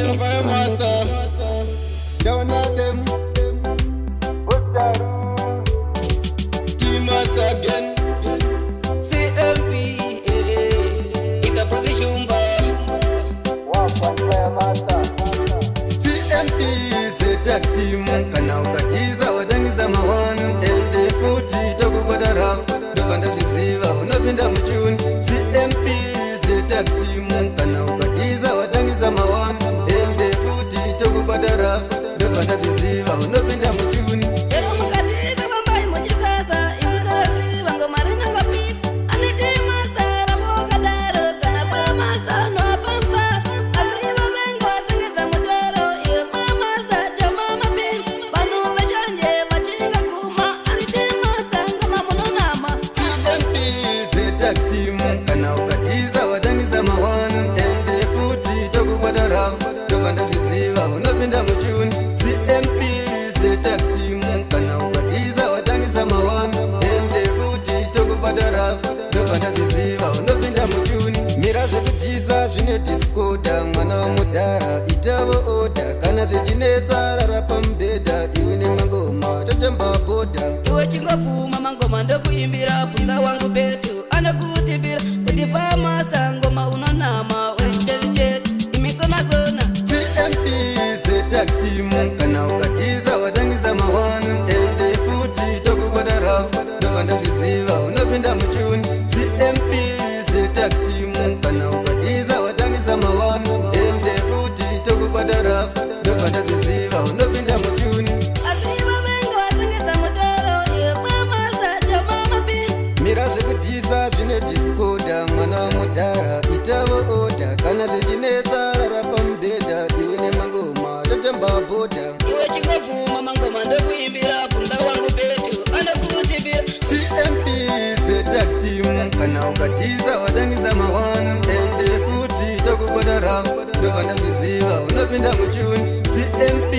Fire, fire master. Down at them. Team out again. CMP, Ita position ball. CMP zetak team kana ukatiza wadangiza mawanu ende futi tokubota rafu dopanda chiziva unopinda mchuni. CMP zetak team kana ukatiza wadangiza mawanu ende futi tokubota rafu dopanda chiziva unopinda mchuni. ero mukatiza bambai mujisasa izitolasi bango marina kapis anite master avoka daro kana pa master no pampa asiba bengo asingeza mutero iyo pa master jama mapin banu bechanje machinga kuma anite master ngoma munonama. CMP zetak team kana ukatiza wadangiza mawanu ende futi tokubota rafu dopanda chiziva unopinda mchuni. CMP zetak team kana ukatiza wadangiza mawanu ende futi tokubota rafu dopanda chiziva unopinda mchuni. Mira zvekutiza zvine diskoda mwana wamudhara itavo oda kana zvichinetsa rara pamubhedha iwe nemangoma totemba bhodha. Iwe chingopfuma mangoma ndokuimbira funza wangu betu anokutibira kuti pa master ngoma unonama weintelligent imisona zona. CMP zetak team kana ukatiza wadangiza mawanu ende futi tokubota rafu dopanda chiziva unopinda mchuni. CMP zetak team kana ukatiza wadangiza mawanu ende futi tokubota rafu dopanda chiziva unopinda mchuni. Asiba bengo asingeza mutero iyo pa master jama mapin. Mira zvekutiza zvine diskoda mwana wamudhara itavo oda kana zvichinetsa rara pamubhedha iwe nemangoma totemba bhodha. Iwe chingopfuma mangoma ndokuimbira funza wangu betu anokutibira. CMP zetak team kana ukatiza wadangiza mawanu ende futi tokubota rafu dopanda chiziva unopinda mchuni. CMP